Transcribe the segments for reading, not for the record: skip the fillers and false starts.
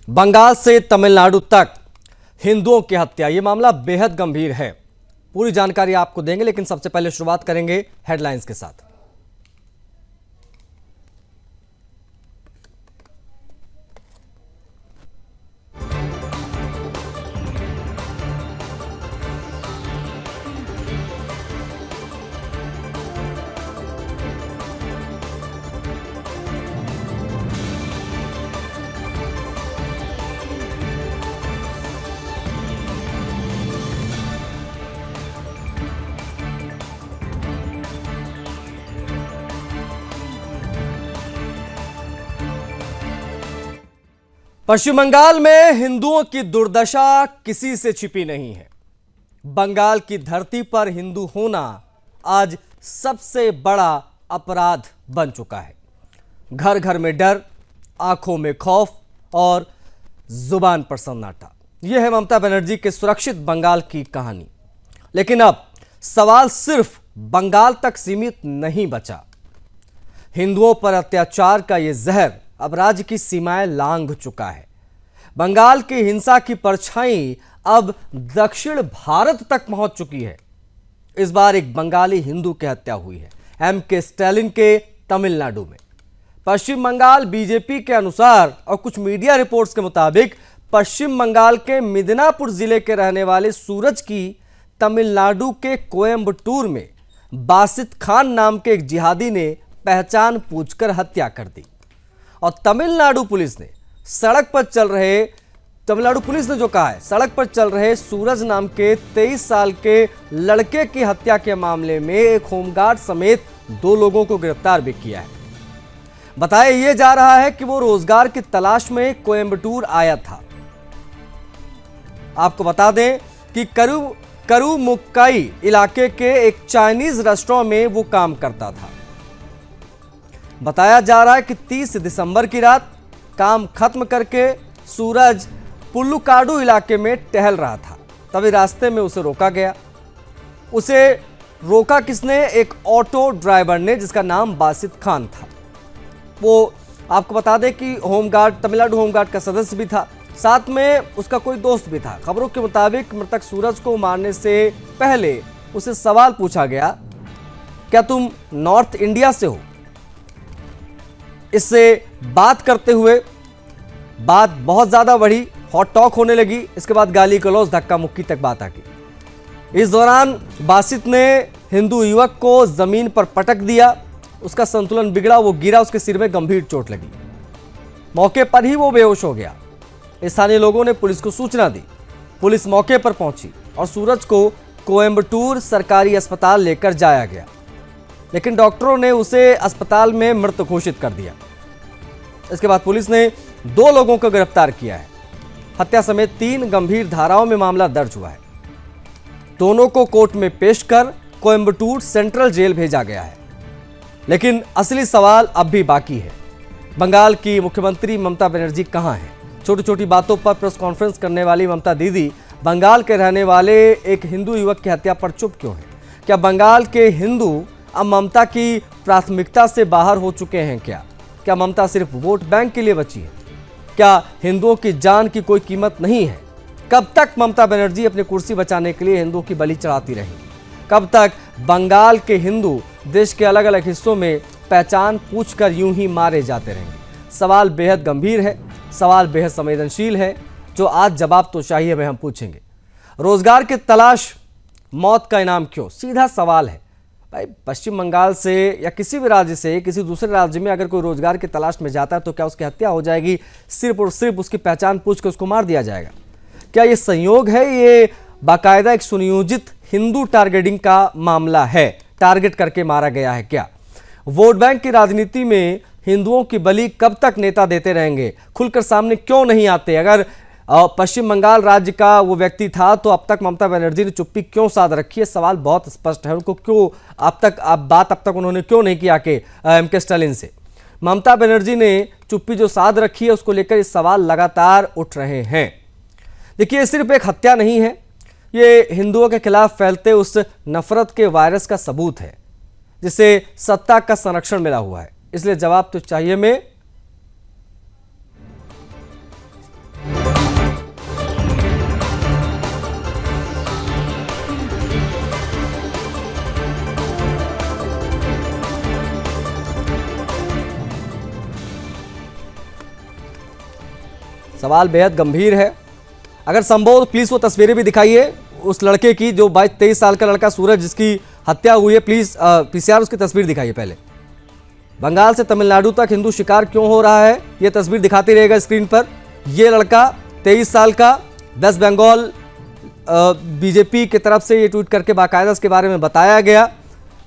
बंगाल से तमिलनाडु तक हिंदुओं की हत्या, यह मामला बेहद गंभीर है। पूरी जानकारी आपको देंगे, लेकिन सबसे पहले शुरुआत करेंगे हेडलाइंस के साथ। पश्चिम बंगाल में हिंदुओं की दुर्दशा किसी से छिपी नहीं है। बंगाल की धरती पर हिंदू होना आज सबसे बड़ा अपराध बन चुका है। घर घर में डर, आंखों में खौफ और जुबान पर सन्नाटा। यह है ममता बनर्जी के सुरक्षित बंगाल की कहानी। लेकिन अब सवाल सिर्फ बंगाल तक सीमित नहीं बचा। हिंदुओं पर अत्याचार का यह जहर अब राज्य की सीमाएं लांघ चुका है। बंगाल की हिंसा की परछाई अब दक्षिण भारत तक पहुंच चुकी है। इस बार एक बंगाली हिंदू की हत्या हुई है एमके स्टैलिन के तमिलनाडु में। पश्चिम बंगाल बीजेपी के अनुसार और कुछ मीडिया रिपोर्ट्स के मुताबिक पश्चिम बंगाल के मिदनापुर जिले के रहने वाले सूरज की तमिलनाडु के कोयम्बटूर में बासित खान नाम के एक जिहादी ने पहचान पूछकर हत्या कर दी। और तमिलनाडु पुलिस ने जो कहा है, सड़क पर चल रहे सूरज नाम के 23 साल के लड़के की हत्या के मामले में एक होमगार्ड समेत 2 लोगों को गिरफ्तार भी किया है। बताया यह जा रहा है कि वो रोजगार की तलाश में कोयम्बटूर आया था। आपको बता दें कि करुमुक्काई इलाके के एक चाइनीज रेस्टोरेंट में वो काम करता था। बताया जा रहा है कि 30 दिसंबर की रात काम खत्म करके सूरज पुल्लुकाडु इलाके में टहल रहा था। तभी रास्ते में उसे रोका गया। उसे रोका किसने? एक ऑटो ड्राइवर ने, जिसका नाम बासित खान था। वो आपको बता दें कि होमगार्ड, तमिलनाडु होमगार्ड का सदस्य भी था। साथ में उसका कोई दोस्त भी था। खबरों के मुताबिक मृतक सूरज को मारने से पहले उसे सवाल पूछा गया, क्या तुम नॉर्थ इंडिया से हो? इससे बात करते हुए बात बहुत ज्यादा बढ़ी, हॉट टॉक होने लगी। इसके बाद गाली गलौज, धक्का मुक्की तक बात आ गई। इस दौरान बासित ने हिंदू युवक को जमीन पर पटक दिया। उसका संतुलन बिगड़ा, वो गिरा, उसके सिर में गंभीर चोट लगी। मौके पर ही वो बेहोश हो गया। स्थानीय लोगों ने पुलिस को सूचना दी। पुलिस मौके पर पहुंची और सूरज को कोयम्बटूर सरकारी अस्पताल लेकर जाया गया, लेकिन डॉक्टरों ने उसे अस्पताल में मृत घोषित कर दिया। इसके बाद पुलिस ने 2 लोगों को गिरफ्तार किया है। हत्या समेत 3 गंभीर धाराओं में मामला दर्ज हुआ है। दोनों को कोर्ट में पेश कर कोयम्बटूर सेंट्रल जेल भेजा गया है। लेकिन असली सवाल अब भी बाकी है। बंगाल की मुख्यमंत्री ममता बनर्जी कहां है? छोटी छोटी बातों पर प्रेस कॉन्फ्रेंस करने वाली ममता दीदी बंगाल के रहने वाले एक हिंदू युवक की हत्या पर चुप क्यों है? क्या बंगाल के हिंदू अब ममता की प्राथमिकता से बाहर हो चुके हैं? क्या ममता सिर्फ वोट बैंक के लिए बची है? क्या हिंदुओं की जान की कोई कीमत नहीं है? कब तक ममता बनर्जी अपनी कुर्सी बचाने के लिए हिंदुओं की बलि चढ़ाती रहेंगी? कब तक बंगाल के हिंदू देश के अलग अलग हिस्सों में पहचान पूछकर यूं ही मारे जाते रहेंगे? सवाल बेहद गंभीर है, सवाल बेहद संवेदनशील है, जो आज जवाब तो चाहिए वह हम पूछेंगे। रोजगार की तलाश मौत का इनाम क्यों? सीधा सवाल है भाई। पश्चिम बंगाल से या किसी भी राज्य से किसी दूसरे राज्य में अगर कोई रोजगार की तलाश में जाता है तो क्या उसकी हत्या हो जाएगी? सिर्फ और सिर्फ उसकी पहचान पूछ कर उसको मार दिया जाएगा? क्या ये संयोग है? ये बाकायदा एक सुनियोजित हिंदू टारगेटिंग का मामला है। टारगेट करके मारा गया है क्या? वोट बैंक की राजनीति में हिंदुओं की बलि कब तक नेता देते रहेंगे? खुलकर सामने क्यों नहीं आते? अगर पश्चिम बंगाल राज्य का वो व्यक्ति था तो अब तक ममता बनर्जी ने चुप्पी क्यों साध रखी है? सवाल बहुत स्पष्ट है। उनको क्यों अब तक उन्होंने क्यों नहीं किया कि एमके स्टालिन से? ममता बनर्जी ने चुप्पी जो साध रखी है उसको लेकर इस सवाल लगातार उठ रहे हैं। देखिए, सिर्फ एक हत्या नहीं है, ये हिंदुओं के खिलाफ फैलते उस नफरत के वायरस का सबूत है जिसे सत्ता का संरक्षण मिला हुआ है। इसलिए जवाब तो चाहिए में सवाल बेहद गंभीर है। अगर संभव प्लीज वो तस्वीरें भी दिखाइए उस लड़के की, जो 22-23 साल का लड़का सूरज जिसकी हत्या हुई है। प्लीज पीसीआर उसकी तस्वीर दिखाइए पहले। बंगाल से तमिलनाडु तक हिंदू शिकार क्यों हो रहा है, ये तस्वीर दिखाती रहेगा स्क्रीन पर। ये लड़का 23 साल का, वेस्ट बंगाल बीजेपी की तरफ से ये ट्वीट करके बाकायदा इसके बारे में बताया गया।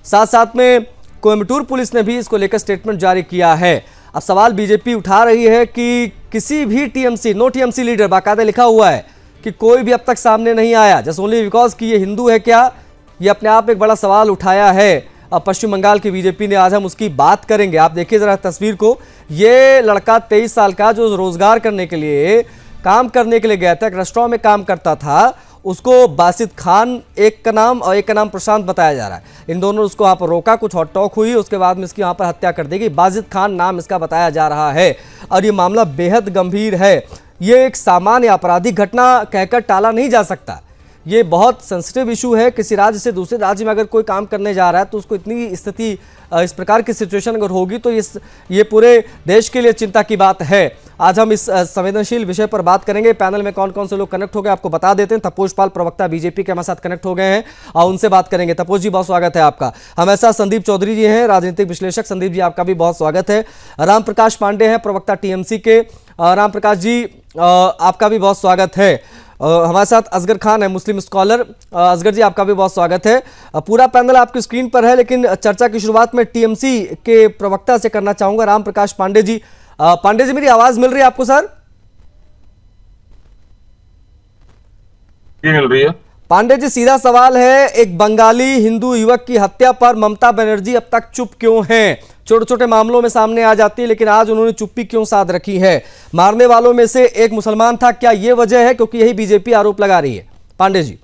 साथ साथ में कोयम्बटूर पुलिस ने भी इसको लेकर स्टेटमेंट जारी किया है। अब सवाल बीजेपी उठा रही है कि किसी भी टीएमसी, नो टीएमसी लीडर, बाकायदा लिखा हुआ है कि कोई भी अब तक सामने नहीं आया, जस्ट ओनली बिकॉज कि ये हिंदू है क्या, ये अपने आप एक बड़ा सवाल उठाया है अब पश्चिम बंगाल की बीजेपी ने। आज हम उसकी बात करेंगे। आप देखिए जरा तस्वीर को। ये लड़का 23 साल का जो रोजगार करने के लिए, काम करने के लिए गया था, एक रेस्टोरेंट में काम करता था, उसको बासित खान एक का नाम और एक का नाम प्रशांत बताया जा रहा है। इन दोनों उसको वहाँ पर रोका, कुछ हॉट टॉक हुई, उसके बाद में इसकी वहाँ पर हत्या कर दी गई। बासित खान नाम इसका बताया जा रहा है और ये मामला बेहद गंभीर है। ये एक सामान्य आपराधिक घटना कहकर टाला नहीं जा सकता। ये बहुत सेंसिटिव इशू है। किसी राज्य से दूसरे राज्य में अगर कोई काम करने जा रहा है तो उसको इतनी स्थिति, इस प्रकार की सिचुएशन अगर होगी तो ये पूरे देश के लिए चिंता की बात है। आज हम इस संवेदनशील विषय पर बात करेंगे। पैनल में कौन कौन से लोग कनेक्ट हो गए आपको बता देते हैं। तपोज पाल, प्रवक्ता बीजेपी के हमारे साथ कनेक्ट हो गए हैं और उनसे बात करेंगे। तपोज जी, बहुत स्वागत है आपका। हमेशा संदीप चौधरी जी हैं, राजनीतिक विश्लेषक। संदीप जी, आपका भी बहुत स्वागत है। राम प्रकाश पांडे हैं, प्रवक्ता टीएमसी के। राम प्रकाश जी, आपका भी बहुत स्वागत है। हमारे साथ असगर खान है, मुस्लिम स्कॉलर। असगर जी, आपका भी बहुत स्वागत है। पूरा पैनल आपकी स्क्रीन पर है, लेकिन चर्चा की शुरुआत में टीएमसी के प्रवक्ता से करना चाहूंगा, राम प्रकाश पांडे जी। पांडे जी, मेरी आवाज मिल रही है आपको सर? ये मिल रही है। पांडे जी, सीधा सवाल है, एक बंगाली हिंदू युवक की हत्या पर ममता बनर्जी अब तक चुप क्यों हैं? छोटे छोटे मामलों में सामने आ जाती है, लेकिन आज उन्होंने चुप्पी क्यों साध रखी है? मारने वालों में से एक मुसलमान था, क्या यह वजह है? क्योंकि यही बीजेपी आरोप लगा रही है। पांडे जी।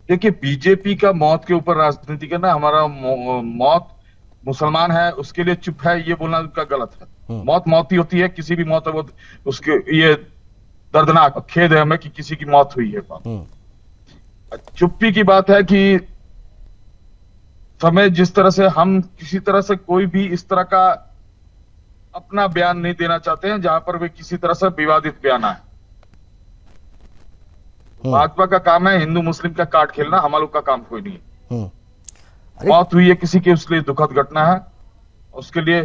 देखिए, बीजेपी का मौत के ऊपर राजनीति करना, हमारा मौत मुसलमान है उसके लिए चुप है, ये बोलना उनका गलत है। मौत मौत ही होती है, किसी भी मौत है वो उसके, ये दर्दनाक खेद है हमें कि किसी की मौत हुई है। चुप्पी की बात है कि समय जिस तरह से हम किसी तरह से कोई भी इस तरह का अपना बयान नहीं देना चाहते हैं जहां पर वे किसी तरह से विवादित बयान आए। भाजपा का काम है हिंदू मुस्लिम का कार्ड खेलना, हम लोग का काम कोई नहीं है। मौत हुई है किसी की, उसके लिए दुखद घटना है, उसके लिए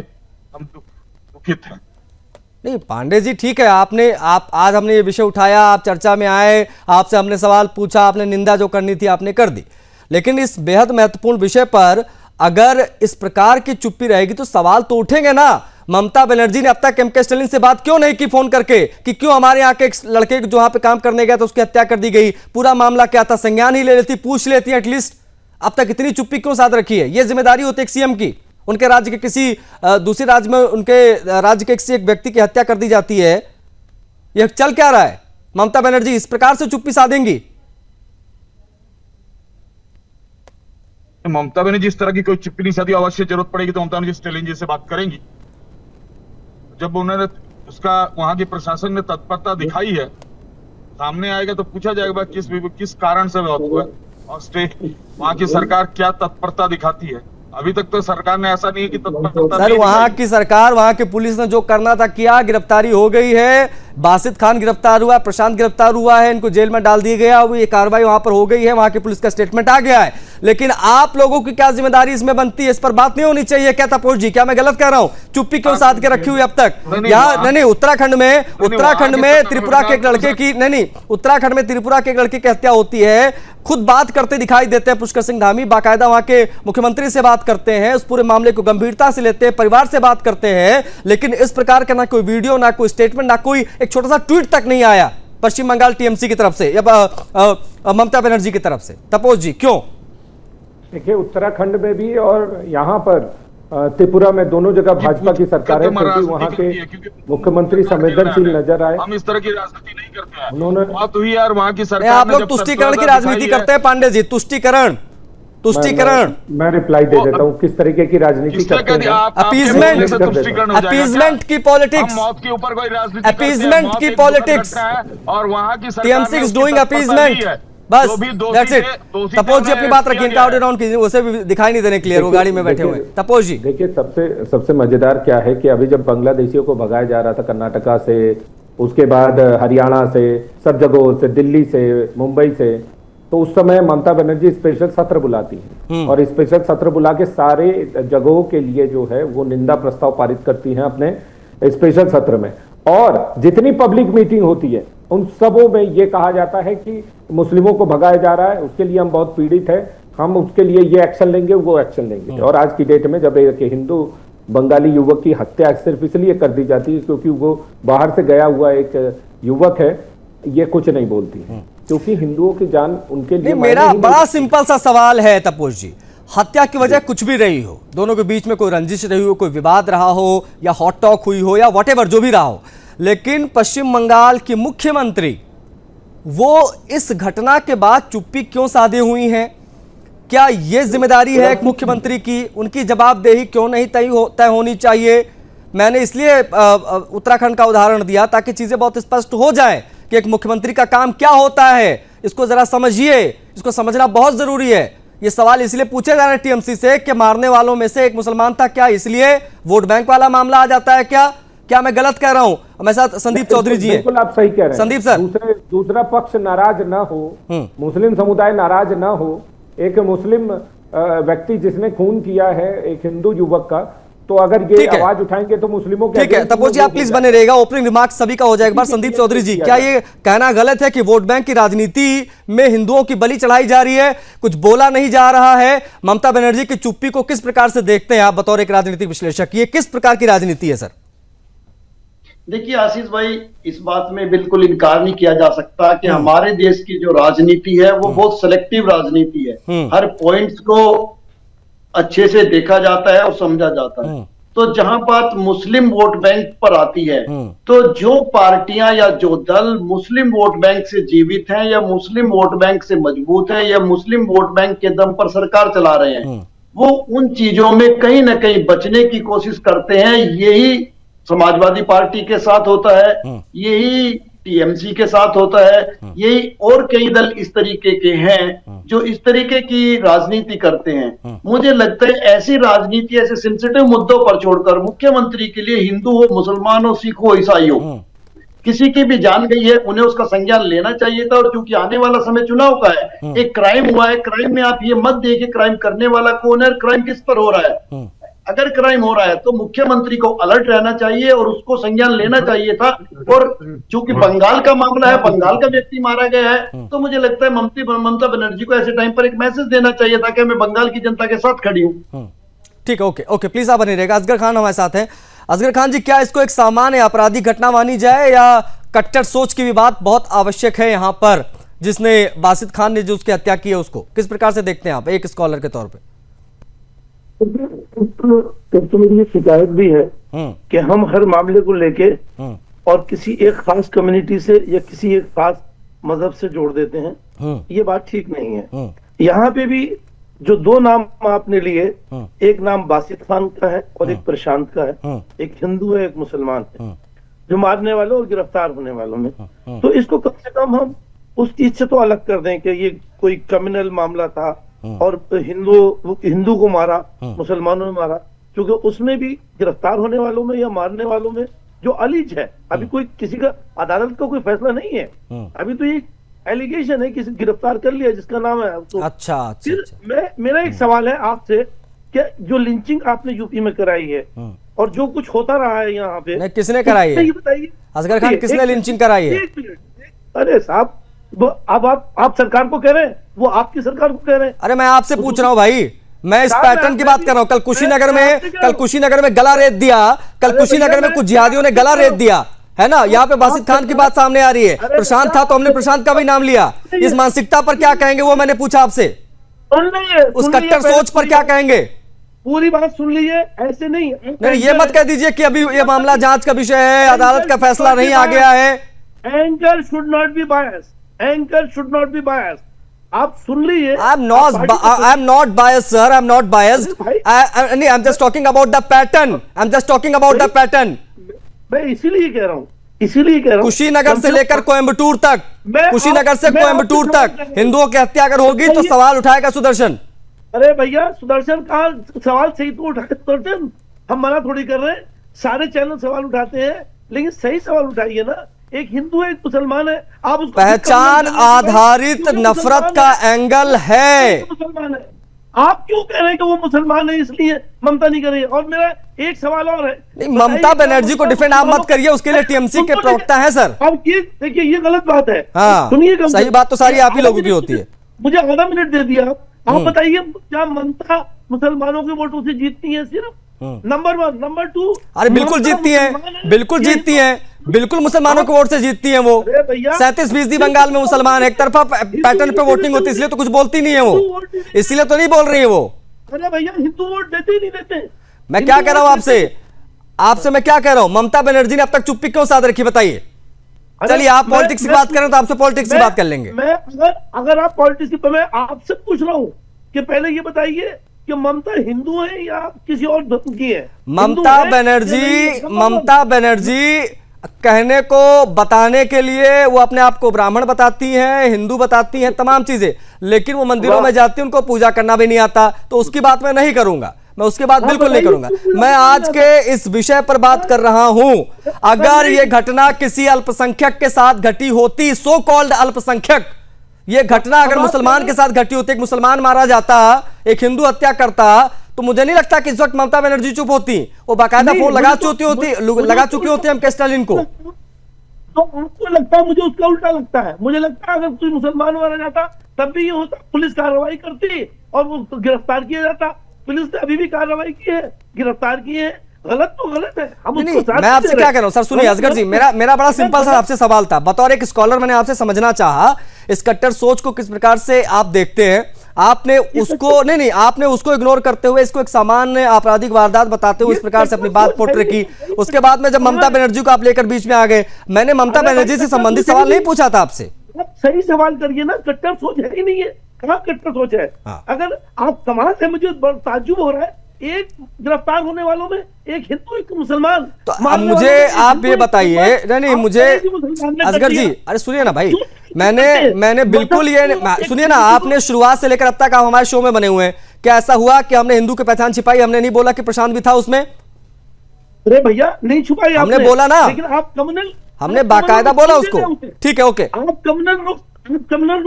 हम दुखित हैं। नहीं पांडे जी, ठीक है, आज हमने ये विषय उठाया, आप चर्चा में आए, आपसे हमने सवाल पूछा, आपने निंदा जो करनी थी आपने कर दी, लेकिन इस बेहद महत्वपूर्ण विषय पर अगर इस प्रकार की चुप्पी रहेगी तो सवाल तो उठेंगे ना। ममता बनर्जी ने अब तक एम के स्टालिन से बात क्यों नहीं की फोन करके कि क्यों हमारे यहाँ के एक लड़के जो वहां पे काम करने गया था उसकी हत्या कर दी गई? पूरा मामला क्या था, संज्ञान ही ले लेती, पूछ लेती एटलीस्ट। अब तक इतनी चुप्पी क्यों साध रखी है? यह जिम्मेदारी होती है एक सीएम की। उनके राज्य के किसी दूसरे राज्य में उनके राज्य के किसी एक व्यक्ति की हत्या कर दी जाती है, यह चल क्या रहा है? ममता बनर्जी इस प्रकार से चुप्पी साधेंगी? ममता बनर्जी इस तरह की कोई चुप्पी नहीं साधी। अवश्य जरूरत पड़ेगी तो ममता बनर्जी स्टालिन जी से बात करेंगी। जब उन्होंने उसका वहां के प्रशासन ने तत्परता दिखाई है, सामने आएगा तो पूछा जाएगा किस कारण से विवाद हुआ और वहां की सरकार क्या तत्परता दिखाती है। अभी तक तो सरकार ने ऐसा नहीं है कि तत्परता सर, वहां की सरकार, वहां की पुलिस ने जो करना था किया, गिरफ्तारी हो गई है, बासित खान गिरफ्तार हुआ, प्रशांत गिरफ्तार हुआ है, इनको जेल में डाल दिया गया, ये कार्रवाई वहां पर हो गई है, वहां की पुलिस का स्टेटमेंट आ गया है। लेकिन आप लोगों की क्या जिम्मेदारी इसमें बनती है? इस पर बात नहीं होनी चाहिए क्या तपोज जी? क्या मैं गलत कह रहा हूं? चुप्पी क्यों साध के रखी हुई अब तक? यहाँ नहीं, उत्तराखंड में त्रिपुरा के एक लड़के की, नहीं, उत्तराखंड में त्रिपुरा के एक लड़के की हत्या होती है, खुद बात करते दिखाई देते हैं पुष्कर सिंह धामी, बाकायदा वहां के मुख्यमंत्री से बात करते हैं, उस पूरे मामले को गंभीरता से लेते हैं, परिवार से बात करते हैं, लेकिन इस प्रकार का ना कोई वीडियो, ना कोई स्टेटमेंट, ना कोई एक छोटा सा ट्वीट तक नहीं आया पश्चिम बंगाल टीएमसी की तरफ से या ममता बनर्जी की तरफ से। तपोज जी, क्यों? देखिए, उत्तराखंड में भी और यहाँ पर त्रिपुरा में दोनों जगह भाजपा की सरकार है, क्योंकि वहाँ के मुख्यमंत्री संवेदनशील नजर आए। हम इस तरह की राजनीति नहीं करते हैं। उन्होंने बात हुई यार वहाँ की सरकार, आप लोग तुष्टीकरण की राजनीति करते हैं पांडे जी, तुष्टीकरण। मैं रिप्लाई दे देता हूँ किस तरीके की राजनीति करते हैं। अपीजमेंट की पॉलिटिक्स, मौत के ऊपर कोई राजनीति, अपीजमेंट की पॉलिटिक्स, और वहाँ की टीएमसी इज डूइंग अपीजमेंट। बस जो भी दोषी दैट्स इट। थे, दोषी तपोज जी थे, अपनी बात किया रखिए, गया इनका ऑडियो ऑन कीजिए, उसे भी दिखाई नहीं देने क्लियर, वो गाड़ी में बैठे हुए हैं। तपोज जी देखिए, सबसे मजेदार क्या है कि अभी जब बांग्लादेशियों को भगाया जा रहा था कर्नाटका से, उसके बाद हरियाणा से, सब जगहों से, दिल्ली से, मुंबई से, तो उस समय ममता बनर्जी स्पेशल सत्र बुलाती है और स्पेशल सत्र बुला के सारे जगहों के लिए जो है वो निंदा प्रस्ताव पारित करती हैं अपने स्पेशल सत्र में। और जितनी पब्लिक मीटिंग होती है उन सबों में ये कहा जाता है कि मुस्लिमों को भगाया जा रहा है, उसके लिए हम बहुत पीड़ित हैं, हम उसके लिए ये एक्शन लेंगे, वो एक्शन लेंगे। और आज की डेट में जब एक हिंदू बंगाली युवक की हत्या सिर्फ इसलिए कर दी जाती है क्योंकि वो बाहर से गया हुआ एक युवक है, ये कुछ नहीं बोलती क्योंकि हिंदुओं की जान उनके लिए। मेरा बड़ा सिंपल सा सवाल है तपोज जी, हत्या की वजह कुछ भी रही हो, दोनों के बीच में कोई रंजिश रही हो, कोई विवाद रहा हो, या हॉट टॉक हुई हो, या व्हाटएवर जो भी रहा हो, लेकिन पश्चिम बंगाल की मुख्यमंत्री वो इस घटना के बाद चुप्पी क्यों साधे हुई हैं? क्या ये जिम्मेदारी है एक मुख्यमंत्री की? उनकी जवाबदेही क्यों नहीं तय होनी चाहिए? मैंने इसलिए उत्तराखंड का उदाहरण दिया ताकि चीजें बहुत स्पष्ट हो जाए कि एक मुख्यमंत्री का काम क्या होता है। इसको जरा समझिए, इसको समझना बहुत जरूरी है। ये सवाल इसलिए पूछे जा रहे हैं टीएमसी से कि मारने वालों में से एक मुसलमान था, क्या इसलिए वोट बैंक वाला मामला आ जाता है? क्या मैं गलत कह रहा हूं? मेरे साथ संदीप चौधरी जी हैं। बिल्कुल आप सही कह रहे हैं संदीप सर। दूसरा पक्ष नाराज ना हो, मुस्लिम समुदाय नाराज ना हो, एक मुस्लिम व्यक्ति जिसने खून किया है एक हिंदू युवक का, तो अगर ये आवाज उठाएंगे तो मुस्लिमों के। ठीक है तपोज जी, आप प्लीज बने रहेगा, ओपनिंग रिमार्क सभी का हो जाए। एक बार संदीप चौधरी जी, क्या ये कहना गलत है कि वोट बैंक की राजनीति में हिंदुओं की बलि चढ़ाई जा रही है, कुछ बोला नहीं जा रहा है? ममता बनर्जी की चुप्पी को किस प्रकार से देखते हैं आप बतौर एक राजनीतिक विश्लेषक? ये किस प्रकार की राजनीति है सर? देखिए आशीष भाई, इस बात में बिल्कुल इनकार नहीं किया जा सकता कि हमारे देश की जो राजनीति है वो बहुत सिलेक्टिव राजनीति है। हर पॉइंट्स को अच्छे से देखा जाता है और समझा जाता है। तो जहां बात मुस्लिम वोट बैंक पर आती है, तो जो पार्टियां या जो दल मुस्लिम वोट बैंक से जीवित हैं या मुस्लिम वोट बैंक से मजबूत है या मुस्लिम वोट बैंक के दम पर सरकार चला रहे हैं, वो उन चीजों में कहीं ना कहीं बचने की कोशिश करते हैं। यही समाजवादी पार्टी के साथ होता है, यही टीएमसी के साथ होता है, यही और कई दल इस तरीके के हैं जो इस तरीके की राजनीति करते हैं। मुझे लगता है ऐसी राजनीति ऐसे सेंसिटिव मुद्दों पर छोड़कर मुख्यमंत्री के लिए हिंदू हो, मुसलमान हो, सिख हो, ईसाई हो, किसी की भी जान गई है, उन्हें उसका संज्ञान लेना चाहिए था। और क्योंकि आने वाला समय चुनाव का है, एक क्राइम हुआ है, क्राइम में आप ये मत देखिए क्राइम करने वाला कौन है, क्राइम किस पर हो रहा है। अगर क्राइम हो रहा है तो मुख्यमंत्री को अलर्ट रहना चाहिए और उसको संज्ञान लेना चाहिए था। और चूंकि बंगाल का मामला है, बंगाल का व्यक्ति मारा गया है, तो मुझे लगता है ममता बनर्जी को ऐसे टाइम पर एक मैसेज देना चाहिए था कि मैं बंगाल की जनता के साथ खड़ी हूं। ठीक है, ओके प्लीज आप बने रहेगा। असगर खान हमारे साथ हैं। असगर खान जी, क्या इसको एक सामान्य आपराधिक घटना मानी जाए या कट्टर सोच की भी बात बहुत आवश्यक है यहाँ पर? जिसने बासित खान ने जो उसकी हत्या की है उसको किस प्रकार से देखते हैं आप एक स्कॉलर के तौर पर? तो मेरी ये शिकायत भी है कि हम हर मामले को लेके और किसी एक खास कम्युनिटी से या किसी एक खास मजहब से जोड़ देते हैं। ये बात ठीक नहीं है। यहाँ पे भी जो दो नाम आपने लिए, एक नाम बासित खान का है और एक प्रशांत का है, एक हिंदू है एक मुसलमान है, जो मारने वालों और गिरफ्तार होने वालों में। तो इसको कम से कम हम उस चीज से तो अलग कर दें कि ये कोई क्रिमिनल मामला था और हिंदू को मारा, मुसलमानों ने मारा, क्योंकि उसमें भी गिरफ्तार होने वालों में या मारने वालों में जो अलीज है, अभी कोई किसी का अदालत का कोई फैसला नहीं है, अभी तो ये एलिगेशन है, किसी गिरफ्तार कर लिया जिसका नाम है तो। अच्छा। मेरा एक सवाल है आपसे, क्या जो लिंचिंग आपने यूपी में कराई है और जो कुछ होता रहा है यहाँ पे, किसने कराई है? बताइए असगर खान, किसने लिंचिंग कराई है? अरे साहब, अब आप सरकार को कह रहे हैं, वो आपकी सरकार को कह रहे हैं। अरे मैं आपसे पूछ रहा हूँ भाई, मैं इस पैटर्न की बात कर रहा हूँ। कल कुशीनगर में गला रेत दिया, कल कुशीनगर में कुछ जिहादियों ने गला रेत दिया है ना। यहाँ पे बासित खान की बात सामने आ रही है। प्रशांत था तो हमने प्रशांत का भी नाम लिया। इस मानसिकता पर क्या कहेंगे वो मैंने पूछा आपसे। उस कट्टर सोच पर क्या कहेंगे? पूरी बात सुन लीजिए, ऐसे नहीं। ये मत कह दीजिए कि अभी ये मामला जांच का विषय है, अदालत का फैसला नहीं आ गया है। Anchor should not be biased, anchor should not be biased. आप सुन लीजिए। I am not biased, sir. I am not biased. I'm just talking about the pattern. I'm just talking about the pattern. मैं इसीलिए कह रहा हूँ, कुशीनगर से लेकर कोयंबटूर तक कुशीनगर से मैं कोयम्बटूर आपसे तक सवाल हिंदुओं की हत्या अगर होगी तो बताइए। सवाल उठाएगा सुदर्शन। अरे भैया सुदर्शन का सवाल सही तो उठाए सुदर्शन, हम मना थोड़ी कर रहे हैं, सारे चैनल सवाल उठाते हैं, लेकिन सही सवाल उठाइए ना। एक हिंदू है, एक मुसलमान है, आप उसको पहचान आधारित नफरत का एंगल है। मुसलमान है, आप क्यों कह रहे हैं कि वो मुसलमान है इसलिए ममता नहीं कर रही है? और मेरा एक सवाल और है, नहीं, ममता बनर्जी को डिफेंड आप मत करिए, उसके लिए टीएमसी के प्रवक्ता हैं सर। अब ये देखिए, ये गलत बात है। हाँ, सुनिए, सही बात तो सारी आप ही लोगों की होती है। मुझे आधा मिनट दे दिया आप बताइए, क्या ममता मुसलमानों के वोटों से जीतती है सिर्फ? नंबर 1, नंबर 2, अरे बिल्कुल जीतती हैं, बिल्कुल जीतती हैं, बिल्कुल मुसलमानों के वोट से जीतती हैं वो। 37% बंगाल में मुसलमान, एक तरफा पैटर्न पे वोटिंग होती है, इसलिए तो कुछ बोलती नहीं है वो, इसीलिए तो नहीं बोल रही है वो। अरे भैया, हिंदू वोट देते ही नहीं देते। मैं क्या कह रहा हूं आपसे मैं क्या कह रहा हूं, ममता बनर्जी ने अब तक चुप्पी क्यों साध रखी बताइए। चलिए आप पॉलिटिक्स की बात करें तो आपसे पॉलिटिक्स की बात कर लेंगे। मैं अगर आप पॉलिटिक्स की, मैं आपसे पूछ रहा हूं कि पहले ये बताइए कि ममता हिंदू है या किसी और धर्म की है? ममता बनर्जी कहने को, बताने के लिए वो अपने आप को ब्राह्मण बताती हैं, हिंदू बताती हैं, तमाम चीजें, लेकिन वो मंदिरों में जाती हैं, उनको पूजा करना भी नहीं आता, तो उसकी बात मैं नहीं करूंगा, मैं उसकी बात बिल्कुल नहीं करूंगा। मैं आज के इस विषय पर बात कर रहा हूं। अगर ये घटना किसी अल्पसंख्यक के साथ घटी होती, सो कॉल्ड अल्पसंख्यक, ये घटना अगर मुसलमान के साथ घटी होती, एक मुसलमान मारा जाता, एक हिंदू हत्या करता, तो मुझे नहीं लगता कि इस वक्त ममता बनर्जी चुप होती। वो बाकायदा फोन लगा चुकी होती एम के स्टालिन को। तो आपको लगता है, मुझे उसका उल्टा लगता है। मुझे लगता है अगर कोई मुसलमान मारा जाता तब भी ये होता, पुलिस कार्रवाई करती और वो गिरफ्तार किया जाता। पुलिस ने अभी भी कार्रवाई की है, गिरफ्तार किए हैं। गलत तो गलत है, हम नहीं, उसको साथ मैं आपसे क्या कह रहा हूं सर, सुनिए असगर जी, मेरा बड़ा सिंपल सा आपसे सवाल था। बतौर एक स्कॉलर मैंने आपसे समझना चाहा इस कट्टर सोच को किस प्रकार से आप देखते हैं। आपने उसको नहीं, आपने उसको इग्नोर करते हुए इसको एक सामान्य आपराधिक वारदात बताते हुए इस प्रकार से अपनी बात पोर्ट्रे की। उसके बाद में जब ममता बनर्जी को आप लेकर बीच में आ गए, मैंने ममता बनर्जी से संबंधित सवाल नहीं पूछा था आपसे। सही सवाल करिए ना, कट्टर सोच है ही नहीं है, कहाँ कट्टर सोच है? अगर आप कमाल है, मुझे ताज्जुब हो रहा है, एक गिरफ्तार होने वालों में एक हिंदू, एक मुसलमान। तो अब मुझे आप ये बताइए, नहीं मुझे असगर जी, अरे सुनिए ना भाई, मैंने बिल्कुल ये सुनिए ना, आपने शुरुआत से लेकर अब तक आप हमारे शो में बने हुए हैं, क्या ऐसा हुआ कि हमने हिंदू की पहचान छिपाई? हमने नहीं बोला कि प्रशांत भी था उसमें? अरे भैया, नहीं छुपाई हमने बोला ना, लेकिन आप कम्युनल, हमने बाकायदा बोला उसको। ठीक है, ओके, आप कम्युनल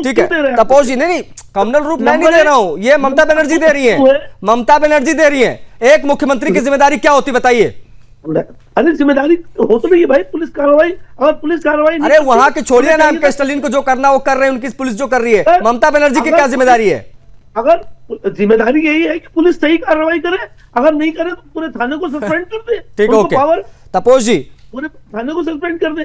ठीक है तपोज जी, नहीं कम्युनल रूप मैं नहीं दे रहा हूं, ये ममता बनर्जी दे रही है, ममता बनर्जी दे रही है। एक मुख्यमंत्री की जिम्मेदारी क्या होती बताइए? अरे जिम्मेदारी हो तो नहीं भाई, पुलिस कार्रवाई, और पुलिस कार्रवाई, अरे वहां के छोड़िए ना, एम स्टालिन को जो करना वो कर रहे हैं, उनकी पुलिस जो कर रही है, ममता बनर्जी की क्या जिम्मेदारी है? अगर जिम्मेदारी यही है कि पुलिस सही कार्रवाई करे, अगर नहीं करे तो पूरे थाने को सस्पेंड कर दे। ठीक, ओके तपोज जी, पूरे थाने को सस्पेंड कर दे।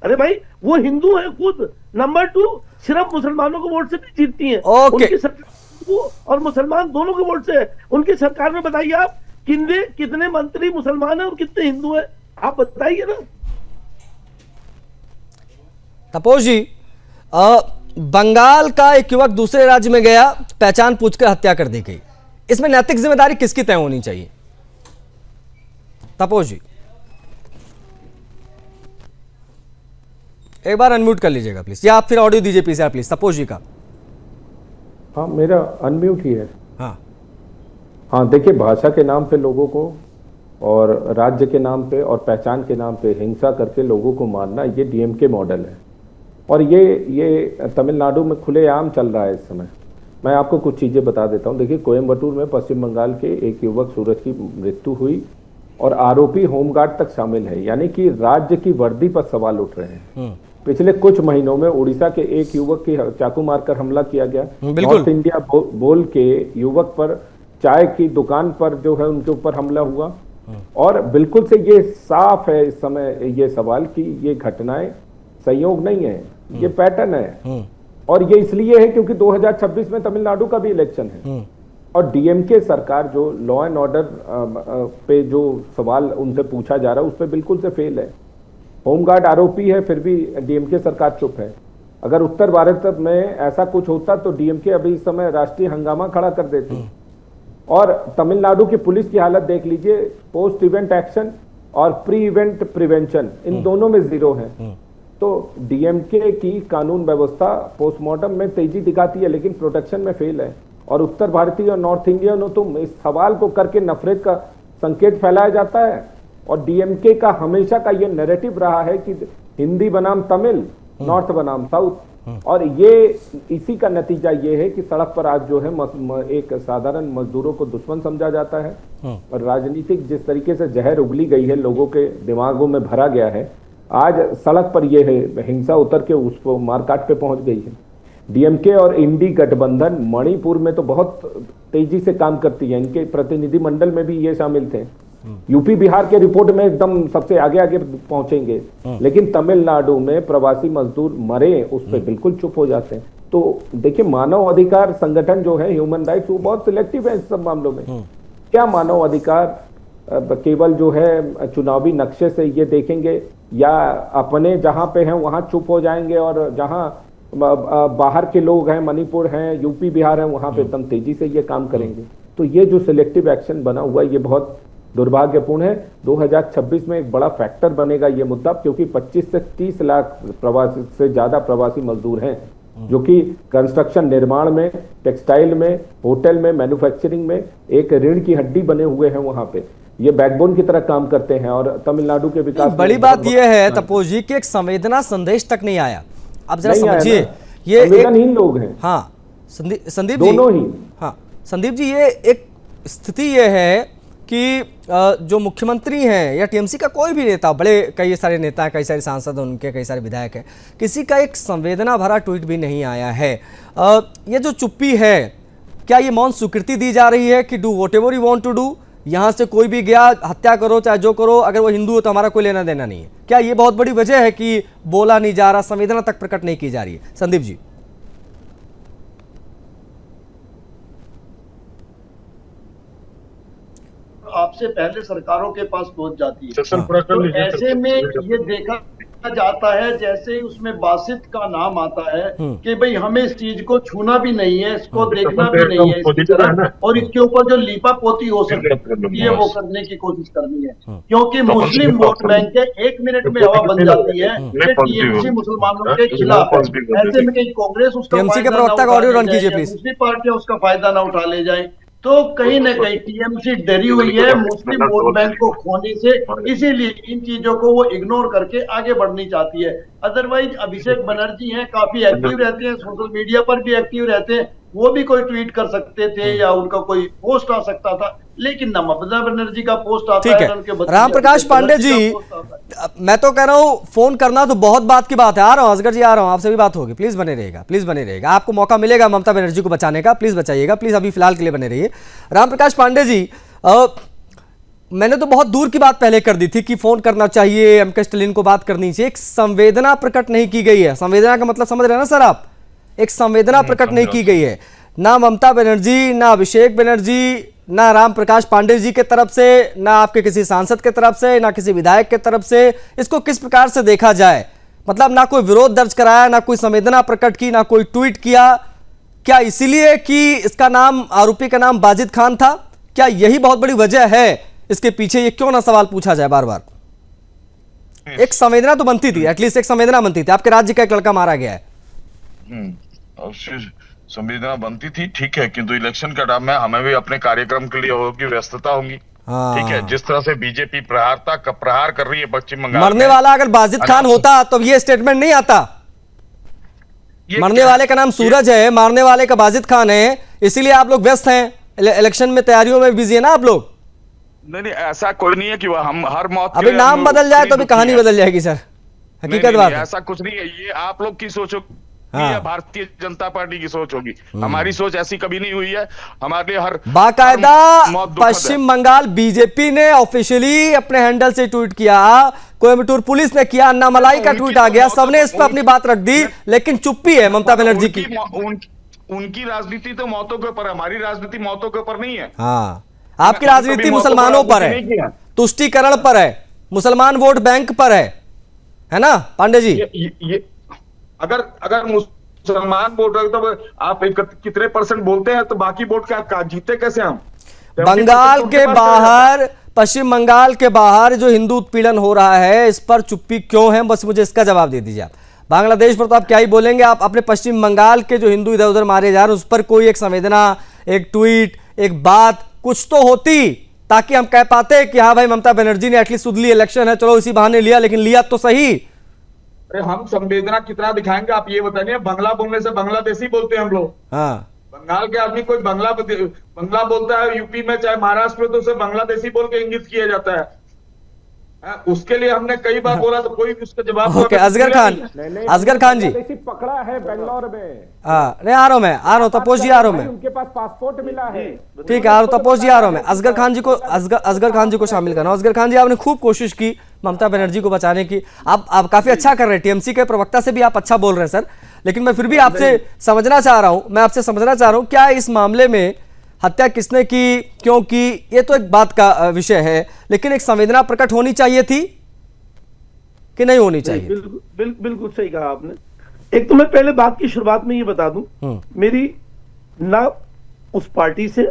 अरे भाई, वो हिंदू है खुद। नंबर 2, सिर्फ मुसलमानों के वोट से भी जीतती है। उनकी सरकार और मुसलमान दोनों के वोट से है उनकी सरकार में। बताइए आप, कितने मंत्री मुसलमान है और कितने हिंदू है, आप बताइए ना। तपोज जी, बंगाल का एक युवक दूसरे राज्य में गया, पहचान पूछकर हत्या कर दी गई, इसमें नैतिक जिम्मेदारी किसकी तय होनी चाहिए? तपोज जी एक बार अनम्यूट कर लीजिएगा प्लीज, या आप फिर ऑडियो दीजिए पीसीआर प्लीज, तपोज जी का। हाँ, मेरा अनम्यूट ही है। हाँ, देखिए, भाषा के नाम पे लोगों को और राज्य के नाम पे और पहचान के नाम पे हिंसा करके लोगों को मारना, ये डीएमके मॉडल है और ये तमिलनाडु में खुलेआम चल रहा है इस समय। मैं आपको कुछ चीज़ें बता देता हूँ। देखिए, कोयम्बटूर में पश्चिम बंगाल के एक युवक सूरज की मृत्यु हुई और आरोपी होमगार्ड तक शामिल है, यानी कि राज्य की वर्दी पर सवाल उठ रहे हैं। पिछले कुछ महीनों में उड़ीसा के एक युवक की चाकू मारकर हमला किया गया। नॉर्थ इंडिया बोल के युवक पर, चाय की दुकान पर जो है उनके ऊपर हमला हुआ। और बिल्कुल से ये साफ है इस समय ये सवाल कि ये घटनाएं संयोग नहीं है, ये पैटर्न है। और ये इसलिए है क्योंकि 2026 में तमिलनाडु का भी इलेक्शन है और डीएमके सरकार जो लॉ एंड ऑर्डर पे जो सवाल उनसे पूछा जा रहा है उस पर बिल्कुल से फेल है। होमगार्ड आरोपी है, फिर भी डीएमके सरकार चुप है। अगर उत्तर भारत में ऐसा कुछ होता तो डीएमके अभी इस समय राष्ट्रीय हंगामा खड़ा कर देती। और तमिलनाडु की पुलिस की हालत देख लीजिए, पोस्ट इवेंट एक्शन और प्री इवेंट प्रिवेंशन इन दोनों में जीरो है। तो डीएमके की कानून व्यवस्था पोस्टमार्टम में तेजी दिखाती है लेकिन प्रोटेक्शन में फेल है। और उत्तर भारतीय और नॉर्थ इंडियन हो तुम, इस सवाल को करके नफरत का संकेत फैलाया जाता है। और डीएमके का हमेशा का ये नैरेटिव रहा है कि हिंदी बनाम तमिल, नॉर्थ बनाम साउथ, और ये इसी का नतीजा ये है कि सड़क पर आज जो है एक साधारण मजदूरों को दुश्मन समझा जाता है। और राजनीतिक जिस तरीके से जहर उगली गई है, लोगों के दिमागों में भरा गया है, आज सड़क पर ये है हिंसा उतर के उस मारकाट पे पहुंच गई है। डीएमके और इंडी गठबंधन मणिपुर में तो बहुत तेजी से काम करती है, इनके प्रतिनिधि मंडल में भी ये शामिल थे। यूपी बिहार के रिपोर्ट में एकदम सबसे आगे आगे पहुंचेंगे, लेकिन तमिलनाडु में प्रवासी मजदूर मरे उस पर बिल्कुल चुप हो जाते हैं। तो देखिए, मानव अधिकार संगठन जो है ह्यूमन राइट्स, वो बहुत सिलेक्टिव है इस सब मामलों में। क्या मानव अधिकार केवल जो है चुनावी नक्शे से ये देखेंगे, या अपने जहां पे हैं वहां चुप हो जाएंगे, और जहां बाहर के लोग हैं, मणिपुर हैं, यूपी बिहार है, वहां पे एकदम तेजी से ये काम करेंगे? तो ये जो सिलेक्टिव एक्शन बना हुआ है ये बहुत दुर्भाग्यपूर्ण है। 2026 में एक बड़ा फैक्टर बनेगा ये मुद्दा, क्योंकि 25 से 30 लाख प्रवासी से ज्यादा प्रवासी मजदूर हैं जो कि कंस्ट्रक्शन, निर्माण में, टेक्सटाइल में, होटल में, मैन्युफैक्चरिंग में एक रीढ़ की हड्डी बने हुए हैं। वहां पे ये बैकबोन की तरह काम करते हैं। और तमिलनाडु के विकास बड़ी बात यह है तपोज जी कि एक संवेदना संदेश तक नहीं आया। अब जरा समझिए, ये संवेदनहीन लोग हैं। हाँ संदीप दोनों जी, ही। हाँ संदीप जी, ये एक स्थिति ये है कि जो मुख्यमंत्री हैं या टीएमसी का कोई भी नेता, बड़े कई सारे नेता हैं, कई सारे सांसद, उनके कई सारे विधायक हैं, किसी का एक संवेदना भरा ट्वीट भी नहीं आया है। ये जो चुप्पी है, क्या ये मौन स्वीकृति दी जा रही है कि do whatever you want to do, यहाँ से कोई भी गया हत्या करो चाहे जो करो, अगर वो हिंदू हो तो हमारा कोई लेना देना नहीं है? क्या ये बहुत बड़ी वजह है कि बोला नहीं जा रहा, संवेदना तक प्रकट नहीं की जा रही है? संदीप जी। आपसे पहले सरकारों के पास पहुंच जाती है। तो ऐसे में ये देखा जाता है जैसे उसमें बासित का नाम आता है कि भाई हमें इस चीज को छूना भी नहीं है, इसको देखना भी नहीं है इसकी तरफ, और इसके ऊपर जो लीपा पोती हो सकती है वो करने की कोशिश करनी है। क्योंकि मुस्लिम वोट बैंक के 1 मिनट में हवा बन जाती है कि टीएमसी मुसलमानों के खिलाफ है। ऐसे में कहीं कांग्रेस उसका दूसरी पार्टियां उसका फायदा ना उठा ले जाए, तो कहीं ना कहीं टीएमसी डरी हुई है मुस्लिम वोट बैंक को खोने से, इसीलिए इन चीजों को वो इग्नोर करके आगे बढ़नी चाहती है। अदरवाइज अभिषेक बनर्जी हैं, काफी एक्टिव रहते हैं, सोशल मीडिया पर भी एक्टिव रहते हैं, वो भी कोई ट्वीट कर सकते थे या उनका कोई पोस्ट आ सकता था, लेकिन न ममता बनर्जी का पोस्ट आता है, उनके राम प्रकाश पांडे जी, मैं तो कह रहा हूं फोन करना तो बहुत बात की बात है। आ रहा हूं असगर जी, आ रहा हूं, आपसे भी बात होगी, प्लीज बने रहेगा, प्लीज बने रहेगा, आपको मौका मिलेगा ममता बनर्जी को बचाने का, प्लीज बचाइएगा, प्लीज अभी फिलहाल के लिए बने रहिए। राम प्रकाश पांडे जी, मैंने तो बहुत दूर की बात पहले कर दी थी कि फोन करना चाहिए, एमके स्टालिन को बात करनी चाहिए, एक संवेदना प्रकट नहीं की गई है। संवेदना का मतलब समझ रहे हैं ना सर आप? एक संवेदना प्रकट नहीं की गई है, ना ममता बनर्जी, ना अभिषेक बनर्जी, ना राम प्रकाश पांडे जी के तरफ से, ना आपके किसी सांसद के तरफ से, ना किसी विधायक के तरफ से। इसको किस प्रकार से देखा जाए? मतलब ना कोई विरोध दर्ज कराया, ना कोई संवेदना प्रकट की, ना कोई ट्वीट किया। क्या इसीलिए कि इसका नाम, आरोपी का नाम बाजिद खान था? क्या यही बहुत बड़ी वजह है इसके पीछे? ये क्यों ना सवाल पूछा जाए बार बार? एक संवेदना तो बनती थी, एटलीस्ट एक संवेदना बनती थी। आपके राज्य का एक लड़का मारा गया है, संवेदना बनती थी, ठीक है, किंतु इलेक्शन का टाइम में हमें भी अपने कार्यक्रम के लिए होगी, व्यस्तता होंगी। ठीक है, जिस तरह से बीजेपी प्रहार कर रही है पश्चिम बंगाल, मरने वाला अगर बाजिद खान होता तो ये स्टेटमेंट नहीं आता। मरने वाले का नाम सूरज है, मारने वाले का बाजिद खान है, इसीलिए आप लोग व्यस्त हैं, इलेक्शन में तैयारियों में बिजी है ना आप लोग। नहीं, ऐसा कोई नहीं है कि हम हर मौत अभी नाम बदल जाए तो अभी कहानी बदल जाएगी सर, हकीकत बात है। ऐसा कुछ नहीं है, ये आप लोग की सोच होगी या भारतीय जनता पार्टी की सोच होगी। हमारी सोच ऐसी कभी नहीं हुई है। हमारे लिए हर बाकायदा पश्चिम बंगाल बीजेपी ने ऑफिशियली अपने हैंडल से ट्वीट किया, कोयम्बटूर पुलिस ने किया, अन्नामलाई का ट्वीट आ गया, सबने इस पर अपनी बात रख दी, लेकिन चुप्पी है ममता बनर्जी की। उनकी राजनीति तो मौतों के ऊपर है, हमारी राजनीति मौतों के ऊपर नहीं है। हाँ, आपकी राजनीति मुसलमानों पर है, तुष्टीकरण पर है, मुसलमान वोट बैंक पर है ना पांडे जी? ये अगर मुसलमान वोट तो आप कितने % बोलते हैं, तो बाकी वोट क्या जीते कैसे हम? बंगाल के बाहर पश्चिम बंगाल के बाहर जो हिंदू उत्पीड़न हो रहा है इस पर चुप्पी क्यों है, बस मुझे इसका जवाब दे दीजिए आप। बांग्लादेश पर तो आप क्या ही बोलेंगे, आप अपने पश्चिम बंगाल के जो हिंदू इधर उधर मारे जा रहे हैं उस पर कोई एक संवेदना, एक ट्वीट, एक बात कुछ तो होती ताकि हम कह पाते कि हाँ भाई ममता बनर्जी ने एटलीस्ट सुधली इलेक्शन है, चलो इसी बहाने लिया, लेकिन लिया तो सही। अरे हम संवेदना कितना दिखाएंगे आप ये बताइए। बंगला बोलने से बांग्लादेशी बोलते हैं हम लोग। हाँ बंगाल के आदमी कोई बंगला बोलता है यूपी में चाहे महाराष्ट्र में तो उसे बांग्लादेशी बोल के इंगित किया जाता है। उसके लिए हमने कई बार बोला तो कोई उसका जवाब ओके, असगर खान जी पकड़ा है बेंगलोर में। हाँ नहीं आ रहा हूँ तपोज जी आ रहा हूँ मैं, उनके पास पासपोर्ट मिला है। ठीक है आ रहा हूँ तपोज जी आ रहा हूँ मैं। असगर खान जी को शामिल करना। असगर खान जी आपने खूब कोशिश की ममता बनर्जी को बचाने की, आप काफी अच्छा कर रहे हैं, टीएमसी के प्रवक्ता से भी आप अच्छा बोल रहे हैं सर, लेकिन मैं फिर भी आपसे समझना चाह रहा हूँ क्या इस मामले में हत्या किसने की, क्यों की, ये तो एक बात का विषय है, लेकिन एक संवेदना प्रकट होनी चाहिए थी कि नहीं होनी चाहिए? बिल्कुल सही कहा आपने। एक तो मैं पहले बात की शुरुआत में ये बता दूं, मेरी ना उस पार्टी से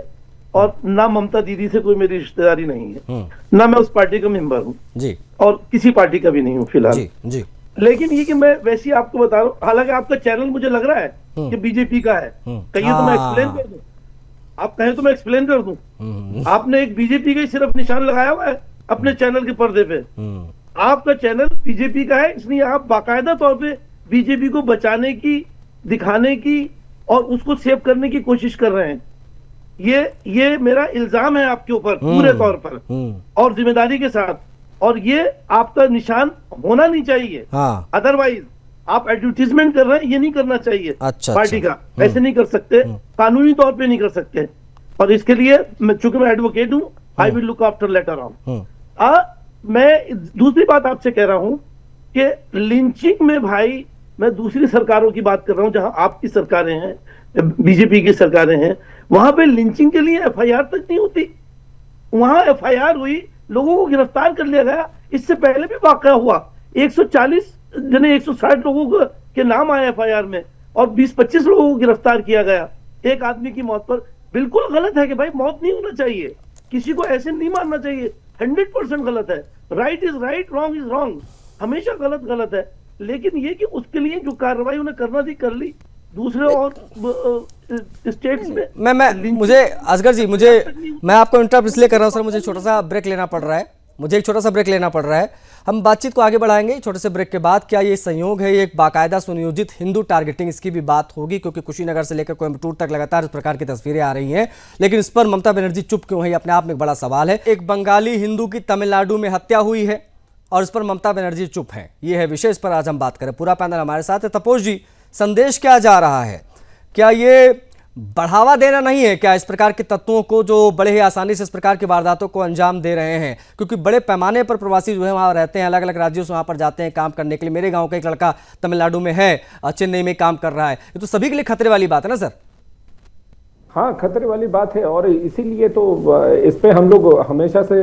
और ना ममता दीदी से कोई मेरी रिश्तेदारी नहीं है, ना मैं उस पार्टी का मेंबर हूं जी, और किसी पार्टी का भी नहीं हूं फिलहाल जी। लेकिन ये कि मैं वैसे ही आपको बता रहा हूं, हालांकि आपका चैनल मुझे लग रहा है कि बीजेपी का है, कहिए तो मैं एक्सप्लेन कर दूं। आप कहें तो मैं एक्सप्लेन कर दूं। आपने एक बीजेपी का ही सिर्फ निशान लगाया हुआ है अपने चैनल के पर्दे पे। आपका चैनल बीजेपी का है, इसलिए आप बाकायदा तौर पे बीजेपी को बचाने की, दिखाने की और उसको सेव करने की कोशिश कर रहे हैं। ये मेरा इल्जाम है आपके ऊपर पूरे तौर पर और जिम्मेदारी के साथ, और ये आपका निशान होना नहीं चाहिए। अदरवाइज आप एडवर्टीजमेंट कर रहे हैं, ये नहीं करना चाहिए। पार्टी का ऐसे नहीं कर सकते, कानूनी तौर पे नहीं कर सकते, और इसके लिए चूंकि मैं एडवोकेट हूं, I will look after later on. मैं दूसरी बात आपसे कह रहा हूं कि लिंचिंग में भाई मैं दूसरी सरकारों की बात कर रहा हूं, जहां आपकी सरकारें हैं, बीजेपी की सरकारें हैं, वहां पे लिंचिंग के लिए एफआईआर तक नहीं होती। वहां एफआईआर हुई, लोगों को गिरफ्तार कर लिया गया। इससे पहले भी वाकया हुआ, 140 जने 160 लोगों के नाम आए एफआईआर में और 20-25 लोगों को गिरफ्तार किया गया एक आदमी की मौत पर। बिल्कुल गलत है कि भाई मौत नहीं होना चाहिए, किसी को ऐसे नहीं मारना चाहिए, 100% गलत है। Right is right, wrong is wrong, हमेशा गलत है। लेकिन ये कि उसके लिए जो कार्रवाई उन्हें करना थी कर ली। दूसरे और स्टेट्स में मुझे असगर जी मैं आपको इंटरप्ट इसलिए कर रहा हूँ सर, मुझे छोटा सा ब्रेक लेना पड़ रहा है। हम बातचीत को आगे बढ़ाएंगे छोटे से ब्रेक के बाद। क्या ये संयोग है, ये एक बाकायदा सुनियोजित हिंदू टारगेटिंग, इसकी भी बात होगी, क्योंकि कुशीनगर से लेकर कोयंबटूर तक लगातार इस प्रकार की तस्वीरें आ रही हैं, लेकिन इस पर ममता बनर्जी चुप क्यों है, ये अपने आप में एक बड़ा सवाल है। एक बंगाली हिंदू की तमिलनाडु में हत्या हुई है और इस पर ममता बनर्जी चुप है, ये है विषय, इस पर आज हम बात करें। पूरा पैनल हमारे साथ है। तपोज जी, संदेश क्या जा रहा है? क्या ये बढ़ावा देना नहीं है क्या इस प्रकार के तत्वों को जो बड़े ही आसानी से इस प्रकार की वारदातों को अंजाम दे रहे हैं? क्योंकि बड़े पैमाने पर प्रवासी जो है वहाँ रहते हैं, अलग अलग राज्यों से वहाँ पर जाते हैं काम करने के लिए। मेरे गांव का एक लड़का तमिलनाडु में है, चेन्नई में काम कर रहा है। ये तो सभी के लिए खतरे वाली बात है ना सर? हाँ, खतरे वाली बात है, और इसीलिए तो इस पे हम लोग हमेशा से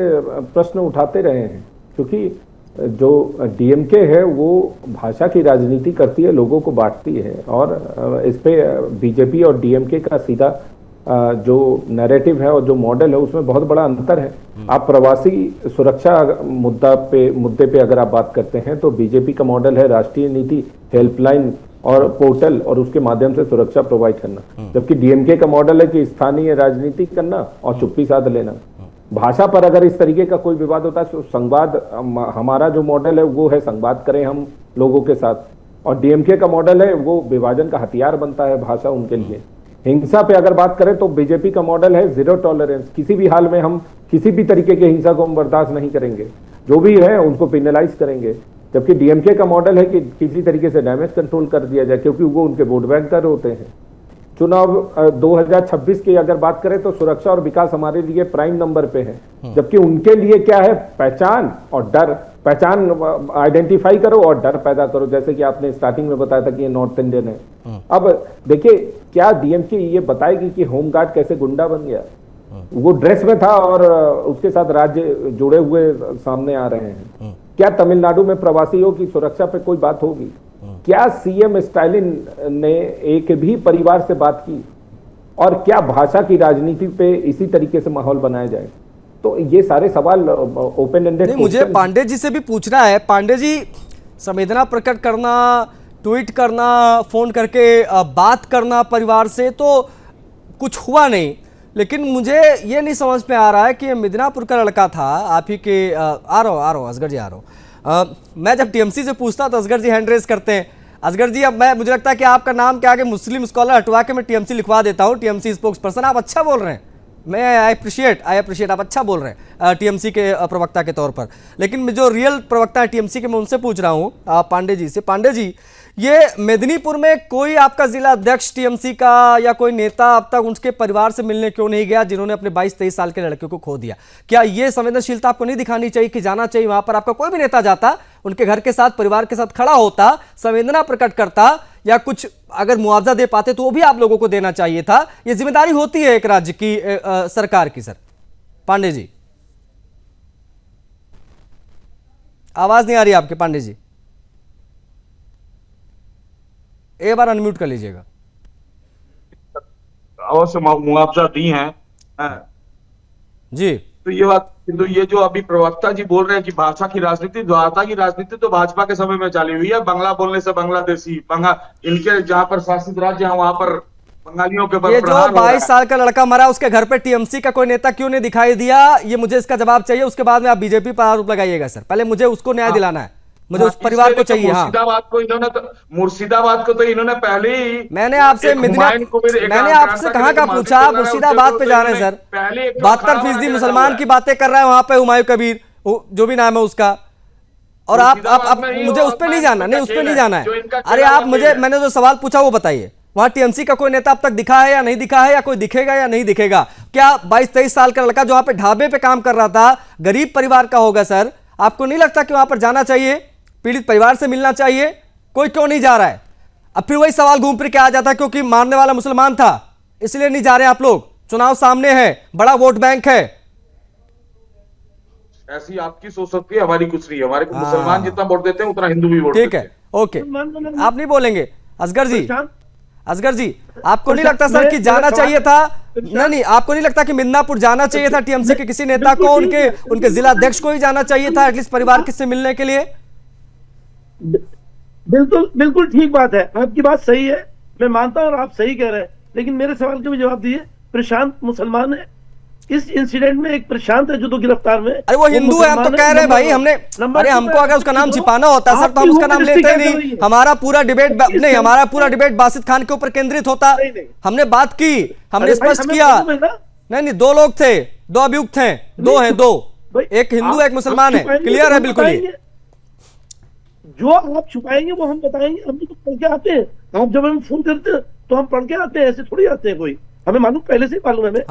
प्रश्न उठाते रहे हैं, क्योंकि जो डीएमके है वो भाषा की राजनीति करती है, लोगों को बांटती है, और इस पे बीजेपी और डीएमके का सीधा जो नैरेटिव है और जो मॉडल है उसमें बहुत बड़ा अंतर है। आप प्रवासी सुरक्षा मुद्दे पे अगर आप बात करते हैं तो बीजेपी का मॉडल है राष्ट्रीय नीति, हेल्पलाइन और पोर्टल, और उसके माध्यम से सुरक्षा प्रोवाइड करना, जबकि डीएमके का मॉडल है कि स्थानीय राजनीति करना और चुप्पी साध लेना। भाषा पर अगर इस तरीके का कोई विवाद होता है तो संवाद, हमारा जो मॉडल है वो है संवाद करें हम लोगों के साथ, और डीएमके का मॉडल है वो विभाजन का हथियार बनता है भाषा उनके लिए। हिंसा पे अगर बात करें तो बीजेपी का मॉडल है जीरो टॉलरेंस, किसी भी हाल में हम किसी भी तरीके की हिंसा को हम बर्दाश्त नहीं करेंगे, जो भी है उनको पेनलाइज करेंगे। जबकि डीएमके का मॉडल है कि किसी तरीके से डैमेज कंट्रोल कर दिया जाए, क्योंकि वो उनके वोट बैंकर होते हैं। चुनाव 2026 की अगर बात करें तो सुरक्षा और विकास हमारे लिए प्राइम नंबर पे है, जबकि उनके लिए क्या है, पहचान और डर। पहचान आइडेंटिफाई करो और डर पैदा करो, जैसे कि आपने स्टार्टिंग में बताया था कि ये नॉर्थ इंडियन है। अब देखिए, क्या डीएमके ये बताएगी कि होमगार्ड कैसे गुंडा बन गया? वो ड्रेस में था और उसके साथ राज्य जुड़े हुए सामने आ रहे हैं। क्या तमिलनाडु में प्रवासियों की सुरक्षा पे कोई बात होगी? क्या सीएम स्टालिन ने एक भी परिवार से बात की? और क्या भाषा की राजनीति पे इसी तरीके से माहौल बनाया जाए? तो ये सारे सवाल ओपन एंडेड। नहीं, मुझे पांडे जी से भी पूछना है। पांडे जी, संवेदना प्रकट करना, ट्वीट करना, फोन करके बात करना परिवार से, तो कुछ हुआ नहीं, लेकिन मुझे ये नहीं समझ में आ रहा है कि मिदनापुर का लड़का था आप ही के। आ रहा हूँ असगर जी, आ रहा हूँ। मैं जब टीएमसी से पूछता तो असगर जी हैंड रेज करते हैं। असगर जी, अब मुझे लगता है कि आपका नाम के आगे मुस्लिम स्कॉलर हटवा के मैं टीएमसी लिखवा देता हूँ, टीएमसी स्पोक्स पर्सन। आप अच्छा बोल रहे हैं, मैं आई अप्रिशिएट, आप अच्छा बोल रहे हैं टीएमसी के प्रवक्ता के तौर पर। लेकिन जो रियल प्रवक्ता है टीएमसी के, मैं उनसे पूछ रहा हूँ पांडे जी से। पांडे जी, ये मेदिनीपुर में कोई आपका जिला अध्यक्ष टीएमसी का या कोई नेता अब तक उनके परिवार से मिलने क्यों नहीं गया जिन्होंने अपने 22-23 साल के लड़के को खो दिया? क्या ये संवेदनशीलता आपको नहीं दिखानी चाहिए कि जाना चाहिए वहां पर? आपका कोई भी नेता जाता, उनके घर के साथ, परिवार के साथ खड़ा होता, संवेदना प्रकट करता, या कुछ अगर मुआवजा दे पाते तो वो भी आप लोगों को देना चाहिए था। ये जिम्मेदारी होती है एक राज्य की, सरकार की। सर पांडे जी, आवाज नहीं आ रही आपके। पांडे जी, एक बार अनम्यूट कर लीजिएगा। अवश्य मुआवजा दी है जी। तो ये बात, किंतु ये जो अभी प्रवक्ता जी बोल रहे हैं कि भाषा की राजनीति, भाषा की राजनीति तो भाजपा के समय में चली हुई है। बंगला बोलने से बांग्लादेशी, इनके जहां पर शासित राज्य है वहां पर बंगालियों के ये जो 22 साल का लड़का मरा, उसके घर पे टीएमसी का कोई नेता क्यों नहीं दिखाई दिया? ये मुझे इसका जवाब चाहिए। उसके बाद में आप बीजेपी पर आरोप लगाइएगा। सर पहले मुझे उसको न्याय दिलाना है, मुझे उस परिवार को चाहिए। मुर्शिदाबाद को तो इन्होंने पहले ही, मैंने आपसे कहाँ का पूछा? मुर्शिदाबाद पे जा रहे हैं सर। 72% मुसलमान की बातें कर रहा है वहां पे हुमायूं कबीर, जो भी नाम है उसका। और आप मुझे उस पर नहीं जाना, नहीं उस पर नहीं जाना है। अरे आप मुझे, मैंने जो सवाल पूछा वो बताइए। वहां टीएमसी का कोई नेता अब तक दिखा है या नहीं दिखा है, या कोई दिखेगा या नहीं दिखेगा? क्या 22-23 साल का लड़का जो वहां पे ढाबे पे काम कर रहा था, गरीब परिवार का होगा सर, आपको नहीं लगता कि वहां पर जाना चाहिए, पीड़ित परिवार से मिलना चाहिए? कोई क्यों नहीं जा रहा है? अब फिर वही सवाल घूम फिर के आ जाता है क्योंकि मारने वाला मुसलमान था इसलिए नहीं जा रहे आप लोग। चुनाव सामने है, बड़ा वोट बैंक है। ऐसी आपकी सोच सकती है, हमारी कुछ नहीं है। हमारे को मुसलमान जितना वोट देते हैं उतना हिंदू भी वोट ठीक है, ओके। आप नहीं बोलेंगे असगर जी? असगर जी, आपको नहीं लगता सर कि जाना चाहिए था? नहीं, आपको नहीं लगता कि मिदनापुर जाना चाहिए था टीएमसी के किसी नेता को, उनके जिला अध्यक्ष को ही जाना चाहिए था एटलीस्ट परिवार से मिलने के लिए? बिल्कुल ठीक बात है, आपकी बात सही है, मैं मानता हूं और आप सही कह रहे हैं। लेकिन मेरे सवाल के भी जवाब दिए। प्रशांत मुसलमान है, इस इंसिडेंट में एक प्रशांत है जो तो गिरफ्तार में। अरे वो हिंदू है, हम तो कह रहे हैं भाई, हमने, अरे हमको अगर उसका नाम छिपाना होता सर तो हम उसका नाम लेते नहीं। हमारा पूरा डिबेट नहीं, हमारा पूरा डिबेट बासित खान के ऊपर केंद्रित होता। हमने बात की, हमने स्पष्ट किया। नहीं, 2 लोग थे, 2 अभियुक्त थे, 2 हैं, 2, एक हिंदू एक मुसलमान है, क्लियर है बिल्कुल। जो आप छुपाएंगे वो हम बताएंगे। हम तो पढ़ के आते हैं, हम जब हम फोन करते हैं तो हम पढ़ के आते हैं, ऐसे थोड़ी आते हैं कोई, हमें मालूम, पहले से ही मालूम है हमें।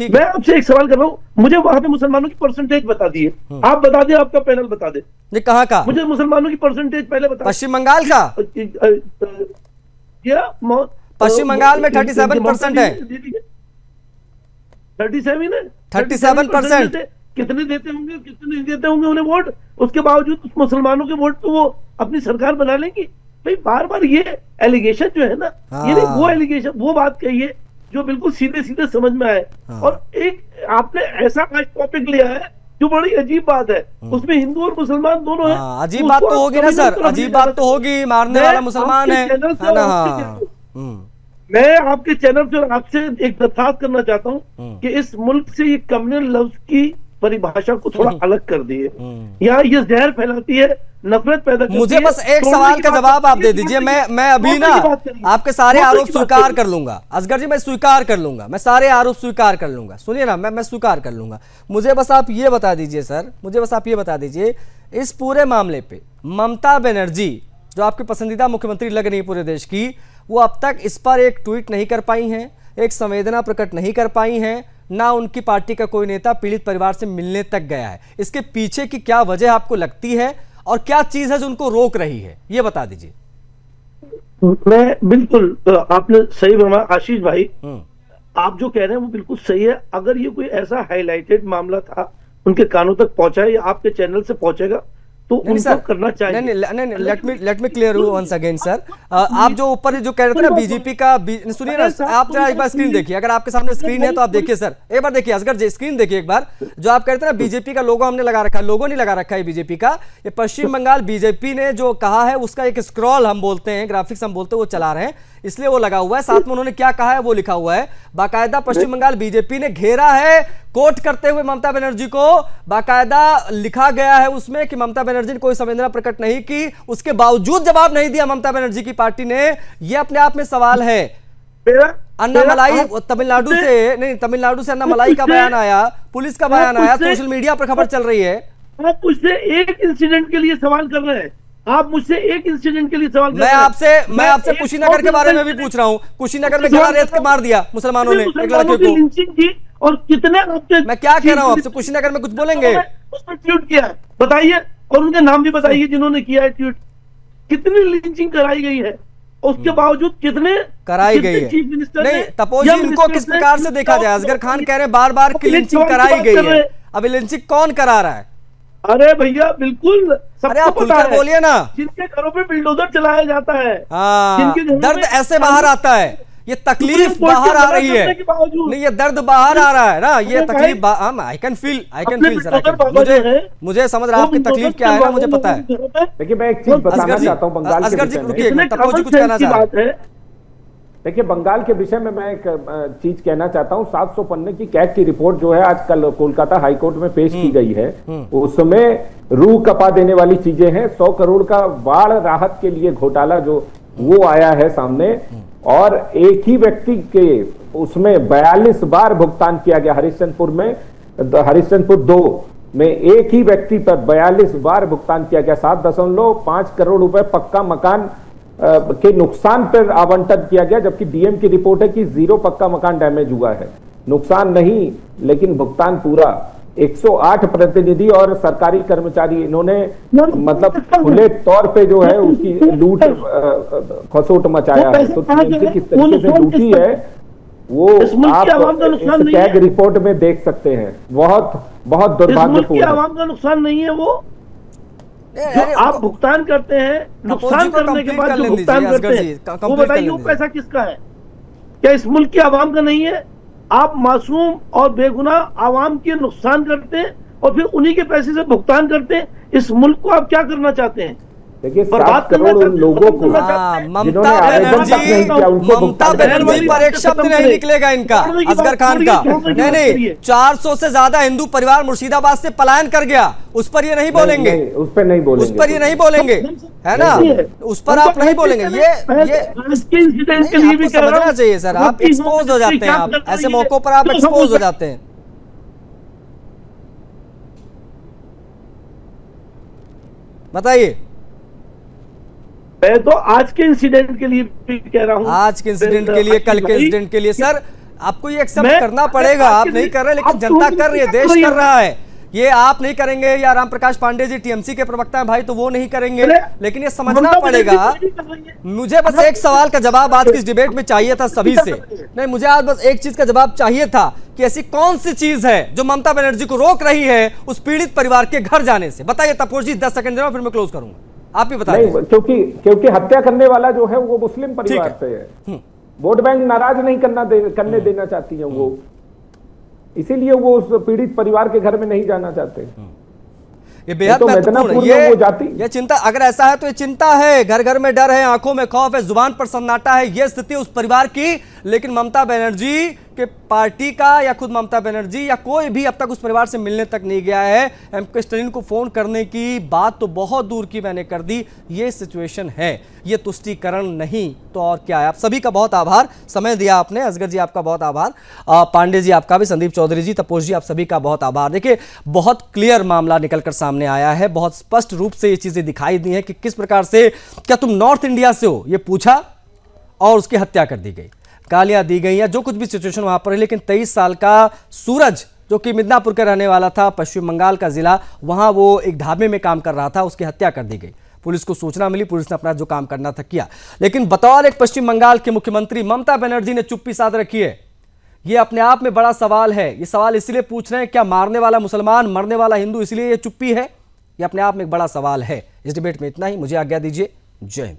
मैं आपसे एक सवाल कर रहा हूँ, मुझे वहां पे मुसलमानों की परसेंटेज बता दिए, आप बता दें, आपका पैनल बता दे। ये कहाँ का? मुझे मुसलमानों की परसेंटेज पहले बता। पश्चिम बंगाल का? पश्चिम बंगाल में 37% है। 37%। कितने देते होंगे, कितने नहीं देते होंगे उन्हें वोट, उसके बावजूद मुसलमानों के वोट तो वो अपनी सरकार बना लेंगी। भाई बार बार ये एलिगेशन जो है ना, ये नहीं, वो एलिगेशन, वो बात कहिए जो बिल्कुल सीधे सीधे समझ में आए। और एक आपने ऐसा आज टॉपिक लिया है जो बड़ी अजीब बात है, उसमें हिंदू और मुसलमान दोनों हैं। अजीब बात तो होगी ना सर, अजीब बात तो होगी, मारने वाला मुसलमान है ना। मैं आपके चैनल से और आपसे एक दरखास्त करना चाहता हूँ कि इस मुल्क से ये कम्युनल लफ्ज की परिभाषा को थोड़ा अलग कर दिए। यहाँ ये जहर फैलाती है, नफरत पैदा करती है। मुझे बस एक सवाल का जवाब आप दे दीजिए। मैं अभी ना आपके सारे आरोप स्वीकार कर लूंगा असगर जी, मैं स्वीकार कर लूंगा, मैं सारे आरोप स्वीकार कर लूंगा। सुनिए ना, मैं स्वीकार कर लूंगा। मुझे बस आप ये बता दीजिए सर, मुझे बस आप ये बता दीजिए, इस पूरे मामले पे ममता बनर्जी जो आपकी पसंदीदा मुख्यमंत्री लग रही है पूरे देश की, वो अब तक इस पर एक ट्वीट नहीं कर पाई हैं, एक संवेदना प्रकट नहीं कर पाई हैं, ना उनकी पार्टी का कोई नेता पीड़ित परिवार से मिलने तक गया है। इसके पीछे की क्या वजह आपको लगती है और क्या चीज है जो उनको रोक रही है, ये बता दीजिए। मैं बिल्कुल, आपने सही फरमाया आशीष भाई, आप जो कह रहे हैं वो बिल्कुल सही है। अगर ये कोई ऐसा हाईलाइटेड मामला था, उनके कानों तक पहुंचा है या आपके चैनल से पहुंचेगा, तो नहीं उनको सर, करना चाहिए। नहीं, let me clear you once again sir. आप जो ऊपर जो कह रहे थे ना बीजेपी का, सुनिए ना, आप जरा एक बार स्क्रीन देखिए, अगर आपके सामने स्क्रीन है तो आप देखिए सर, एक बार देखिए असगर जी, स्क्रीन देखिए एक बार। जो आप कह रहे थे ना बीजेपी का लोगो हमने लगा रखा है, लोगो नहीं लगा रखा है बीजेपी का, ये पश्चिम बंगाल बीजेपी ने जो कहा है उसका एक स्क्रॉल हम बोलते हैं, ग्राफिक्स हम बोलते हैं, वो चला रहे हैं, इसलिए वो लगा हुआ है। साथ में उन्होंने क्या कहा है वो लिखा हुआ है, बाकायदा पश्चिम बंगाल बीजेपी ने घेरा है, कोट करते हुए ममता बनर्जी को बाकायदा लिखा गया है उसमें कि ममता बनर्जी ने कोई संवेदना प्रकट नहीं की, उसके बावजूद जवाब नहीं दिया ममता बनर्जी की पार्टी ने। यह अपने आप में सवाल है। अन्ना मलाई तमिलनाडु से, नहीं तमिलनाडु से अन्ना मलाई का बयान आया, पुलिस का बयान आया, सोशल मीडिया पर खबर चल रही है। आप मुझसे एक इंसिडेंट के लिए सवाल कर रहे हैं, आप मुझसे एक इंसिडेंट के लिए सवाल कर रहे हैं। मैं आपसे कुशीनगर के बारे में भी पूछ रहा हूँ। कुशीनगर में गला रेत के मार दिया मुसलमानों ने एक लड़के को, लिंचिंग की, और कितने आपके, मैं क्या कह रहा हूँ आपसे, कुशीनगर में कुछ बोलेंगे? उसमें ट्वीट किया है, बताइए, और उनके नाम भी बताइए जिन्होंने किया है ट्वीट। कितनी लिंचिंग कराई गई है, उसके बावजूद कितने कराई गई है? चीफ मिनिस्टर नहीं, तपोज जी इनको किस प्रकार से देखा जाए? असगर खान कह रहे हैं बार बार की लिंचिंग कराई गई है, अभी लिंचिंग कौन करा रहा है? अरे भैया बिल्कुल, अरे आप खुलकर बोलिए ना। जिनके घरों पे बिल्डोजर चलाया जाता है, दर्द ऐसे बाहर आता है, ये तकलीफ बाहर आ रही है, नहीं ये दर्द बाहर आ रहा है ना, ये तकलीफ, आई कैन फील सर, मुझे समझ रहा है आपकी तकलीफ क्या है ना, मुझे पता है। देखिए मैं एक चीज बताना चाहता हूँ बंगाल के विषय में। तपोज जी कुछ कहना चाह रहे हैं। देखिए बंगाल के विषय में मैं एक चीज कहना चाहता हूँ। 700 पन्ने की कैग की रिपोर्ट जो है आज कल कोलकाता हाईकोर्ट में पेश की गई है, उसमें रूह कपा देने वाली चीजें हैं। 100 करोड़ का बाढ़ राहत के लिए घोटाला जो वो आया है सामने, और एक ही व्यक्ति के उसमें 42 बार भुगतान किया गया। हरिश्चंद्रपुर में, हरिश्चंद्रपुर 2 में एक ही व्यक्ति पर 42 बार भुगतान किया गया। 7.5 करोड़ रुपए पक्का मकान के नुकसान पर आवंटन किया गया, जबकि डीएम की रिपोर्ट है कि 0 पक्का मकान डैमेज हुआ है, नुकसान नहीं लेकिन भुगतान पूरा। 108 प्रतिनिधि और सरकारी कर्मचारी इन्होंने मतलब खुले तौर पे जो है उसकी लूट खसोट मचाया है। तो किस तरीके से लूटी है वो आप इस टैग रिपोर्ट में देख सकते हैं। बहुत बहुत दुर्भाग्यपूर्ण। आवाम का नुकसान नहीं है वो, जो आप भुगतान करते हैं, नुकसान करने के बाद जो भुगतान करते हैं, वो बताइए वो पैसा किसका है? क्या इस मुल्क की आवाम का नहीं है? आप मासूम और बेगुनाह आवाम के नुकसान करते हैं और फिर उन्हीं के पैसे से भुगतान करते हैं। इस मुल्क को आप क्या करना चाहते हैं? देखिए 7 करोड़ लोगों को ममता बनर्जी पर एक शब्द नहीं निकलेगा इनका, असगर खान का। नहीं 400 से ज्यादा हिंदू परिवार मुर्शिदाबाद से पलायन कर गया, उस पर ये नहीं बोलेंगे, उस पर नहीं बोलेंगे, उस पर ये नहीं बोलेंगे, है ना, उस पर आप नहीं बोलेंगे। ये आपको समझना चाहिए सर, आप एक्सपोज हो जाते हैं, आप ऐसे मौकों पर आप एक्सपोज हो जाते हैं। बताइए। मैं तो आज के इंसिडेंट के लिए भी कह रहा हूं, आज के इंसिडेंट के लिए, कल के इंसिडेंट के लिए सर आपको ये एक्सेप्ट करना पड़ेगा। आप नहीं कर रहे लेकिन जनता कर रही है, देश कर रहा है। ये आप नहीं करेंगे या राम प्रकाश पांडे जी टीएमसी के प्रवक्ता हैं भाई, तो वो नहीं करेंगे, लेकिन ये समझना पड़ेगा। मुझे बस एक सवाल का जवाब आज की इस डिबेट में चाहिए था सभी से। नहीं, मुझे आज बस एक चीज का जवाब चाहिए था कि ऐसी कौन सी चीज है जो ममता बनर्जी को रोक रही है उस पीड़ित परिवार के घर जाने से? बताइए तपोज जी, 10 सेकंड देना फिर मैं क्लोज करूंगा, आप ही बताइए। क्योंकि हत्या करने वाला जो है वो मुस्लिम परिवार से है। वोट बैंक नाराज नहीं करने देना चाहती है वो, इसीलिए वो उस पीड़ित परिवार के घर में नहीं जाना चाहते। ये बेहद महत्वपूर्ण है। ये चिंता, अगर ऐसा है तो ये चिंता है, घर घर में डर है, आंखों में खौफ है, जुबान पर सन्नाटा है, ये स्थिति उस परिवार की। लेकिन ममता बनर्जी के पार्टी का या खुद ममता बनर्जी या कोई भी अब तक उस परिवार से मिलने तक नहीं गया है। एमके स्टालिन को फोन करने की बात तो बहुत दूर की मैंने कर दी। ये सिचुएशन है, ये तुष्टीकरण नहीं तो और क्या है। आप सभी का बहुत आभार, समय दिया आपने। असगर जी आपका बहुत आभार, पांडे जी आपका भी, संदीप चौधरी जी, तपोज जी, आप सभी का बहुत आभार। देखिए बहुत क्लियर मामला निकलकर सामने आया है, बहुत स्पष्ट रूप से ये चीजें दिखाई दी हैं कि किस प्रकार से, क्या तुम नॉर्थ इंडिया से हो, ये पूछा और उसकी हत्या कर दी गई, गालियां दी गई या जो कुछ भी सिचुएशन वहां पर है। लेकिन 23 साल का सूरज जो कि मिदनापुर का रहने वाला था, पश्चिम बंगाल का जिला, वहां वो एक ढाबे में काम कर रहा था, उसकी हत्या कर दी गई। पुलिस को सूचना मिली, पुलिस ने अपना जो काम करना था किया। लेकिन बतौर एक पश्चिम बंगाल के मुख्यमंत्री ममता बनर्जी ने चुप्पी साध रखी है। यह अपने आप में बड़ा सवाल है। ये सवाल इसलिए पूछ रहे हैं, क्या मारने वाला मुसलमान, मरने वाला हिंदू, इसलिए ये चुप्पी है? ये अपने आप में एक बड़ा सवाल है। इस डिबेट में इतना ही, मुझे आज्ञा दीजिए। जय हिंद।